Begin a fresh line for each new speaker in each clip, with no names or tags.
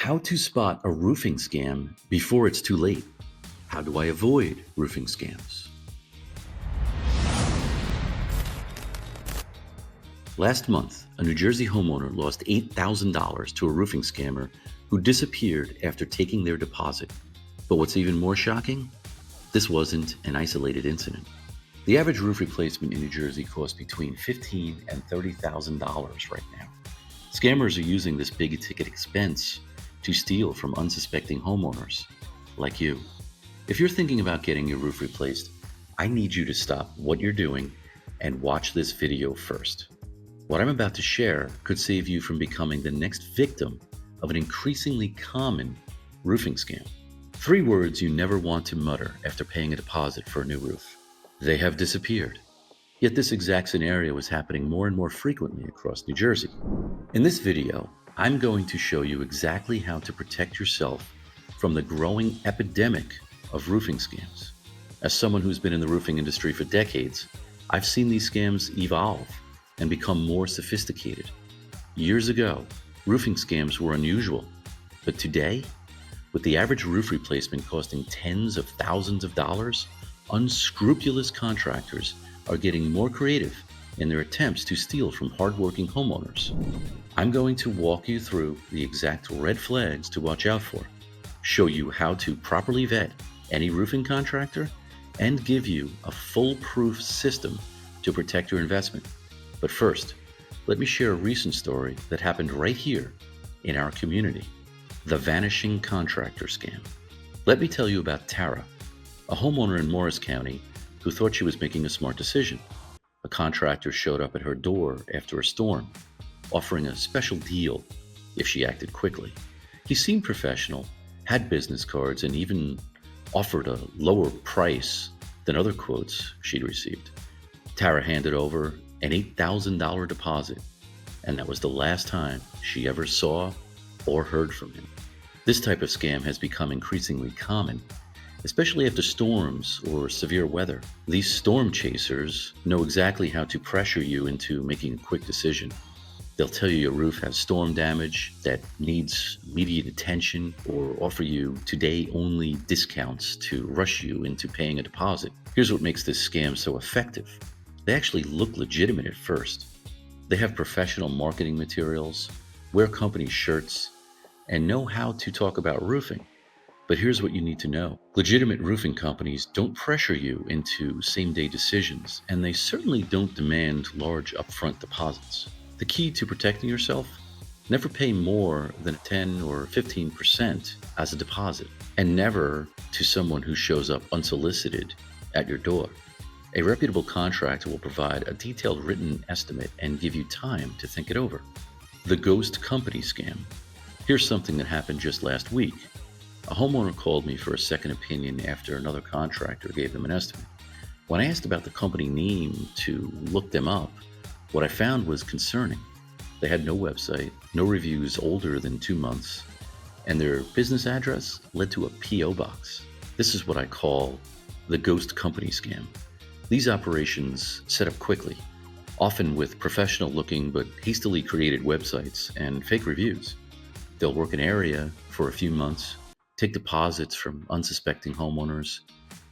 How to spot a roofing scam before it's too late. How do I avoid roofing scams? Last month, a New Jersey homeowner lost $8,000 to a roofing scammer who disappeared after taking their deposit. But what's even more shocking? This wasn't an isolated incident. The average roof replacement in New Jersey costs between $15,000 and $30,000 right now. Scammers are using this big ticket expense to steal from unsuspecting homeowners like you. If you're thinking about getting your roof replaced, I need you to stop what you're doing and watch this video first. What I'm about to share could save you from becoming the next victim of an increasingly common roofing scam. 3 words you never want to mutter after paying a deposit for a new roof. They have disappeared. Yet this exact scenario is happening more and more frequently across New Jersey. In this video, I'm going to show you exactly how to protect yourself from the growing epidemic of roofing scams. As someone who's been in the roofing industry for decades, I've seen these scams evolve and become more sophisticated. Years ago, roofing scams were unusual, but today, with the average roof replacement costing tens of thousands of dollars, unscrupulous contractors are getting more creative in their attempts to steal from hardworking homeowners. I'm going to walk you through the exact red flags to watch out for, show you how to properly vet any roofing contractor, and give you a foolproof system to protect your investment. But first, let me share a recent story that happened right here in our community, the Vanishing contractor scam. Let me tell you about Tara, a homeowner in Morris County who thought she was making a smart decision. A contractor showed up at her door after a storm, offering a special deal if she acted quickly. He seemed professional, had business cards, and even offered a lower price than other quotes she'd received. Tara handed over an $8,000 deposit, and that was the last time she ever saw or heard from him. This type of scam has become increasingly common, especially after storms or severe weather. These storm chasers know exactly how to pressure you into making a quick decision. They'll tell you your roof has storm damage that needs immediate attention, or offer you today-only discounts to rush you into paying a deposit. Here's what makes this scam so effective. They actually look legitimate at first. They have professional marketing materials, wear company shirts, and know how to talk about roofing. But here's what you need to know. Legitimate roofing companies don't pressure you into same-day decisions, and they certainly don't demand large upfront deposits. The key to protecting yourself? Never pay more than 10 or 15% as a deposit, and never to someone who shows up unsolicited at your door. A reputable contractor will provide a detailed written estimate and give you time to think it over. The ghost company scam. Here's something that happened just last week. A homeowner called me for a second opinion after another contractor gave them an estimate. When I asked about the company name to look them up, what I found was concerning. They had no website, no reviews older than 2 months, and their business address led to a P.O. box. This is what I call the ghost company scam. These operations set up quickly, often with professional-looking but hastily created websites and fake reviews. They'll work an area for a few months, take deposits from unsuspecting homeowners,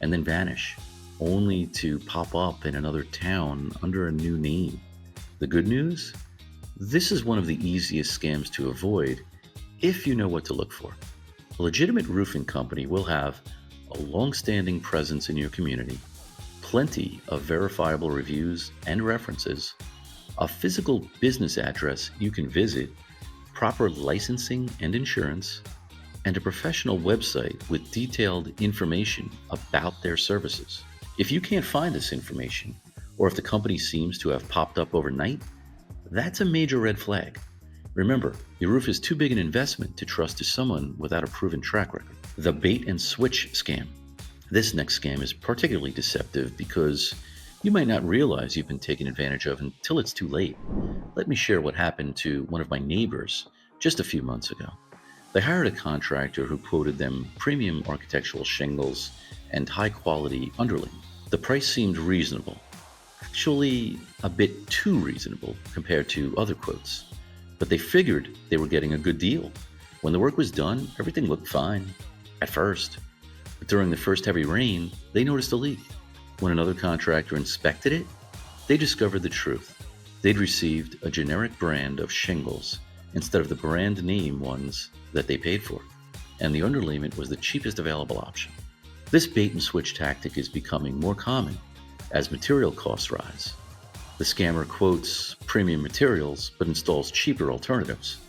and then vanish, only to pop up in another town under a new name. The good news? This is one of the easiest scams to avoid if you know what to look for. A legitimate roofing company will have a long-standing presence in your community, plenty of verifiable reviews and references, a physical business address you can visit, proper licensing and insurance, and a professional website with detailed information about their services. If you can't find this information, or if the company seems to have popped up overnight, that's a major red flag. Remember, your roof is too big an investment to trust to someone without a proven track record. The bait and switch scam. This next scam is particularly deceptive because you might not realize you've been taken advantage of until it's too late. Let me share what happened to one of my neighbors just a few months ago. They hired a contractor who quoted them premium architectural shingles and high-quality underlayment. The price seemed reasonable, actually a bit too reasonable compared to other quotes, but they figured they were getting a good deal. When the work was done, everything looked fine at first. But during the first heavy rain, they noticed a leak. When another contractor inspected it, they discovered the truth. They'd received a generic brand of shingles instead of the brand name ones that they paid for, and the underlayment was the cheapest available option. This bait and switch tactic is becoming more common as material costs rise. The scammer quotes premium materials but installs cheaper alternatives,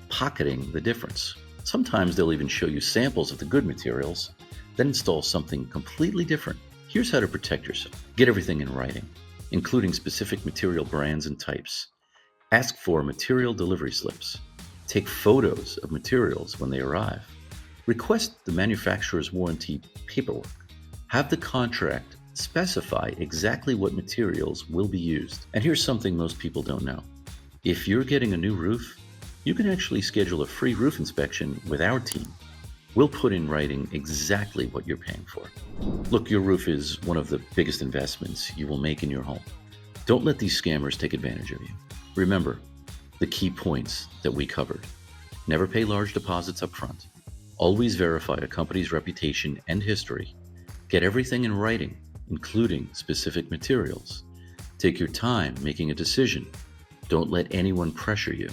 pocketing the difference. Sometimes they'll even show you samples of the good materials, then install something completely different. Here's how to protect yourself. Get everything in writing, including specific material brands and types. Ask for material delivery slips. Take photos of materials when they arrive. Request the manufacturer's warranty paperwork. Have the contract specify exactly what materials will be used. And here's something most people don't know. If you're getting a new roof, you can actually schedule a free roof inspection with our team. We'll put in writing exactly what you're paying for. Look, your roof is one of the biggest investments you will make in your home. Don't let these scammers take advantage of you. Remember the key points that we covered. Never pay large deposits up front. Always verify a company's reputation and history. Get everything in writing, including specific materials. Take your time making a decision. Don't let anyone pressure you.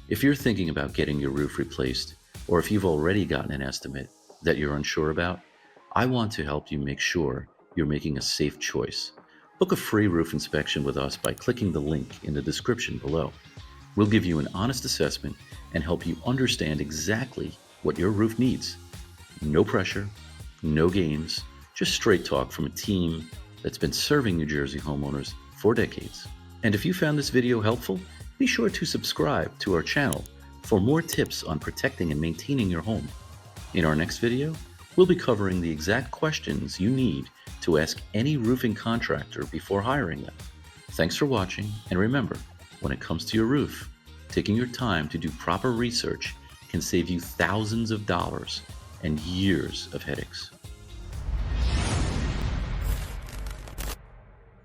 If you're thinking about getting your roof replaced, or if you've already gotten an estimate that you're unsure about, I want to help you make sure you're making a safe choice. Book a free roof inspection with us by clicking the link in the description below. We'll give you an honest assessment and help you understand exactly what your roof needs. No pressure, no games, just straight talk from a team that's been serving New Jersey homeowners for decades. And if you found this video helpful, be sure to subscribe to our channel for more tips on protecting and maintaining your home. In our next video, we'll be covering the exact questions you need to ask any roofing contractor before hiring them. Thanks for watching, and remember, when it comes to your roof, taking your time to do proper research can save you thousands of dollars and years of headaches.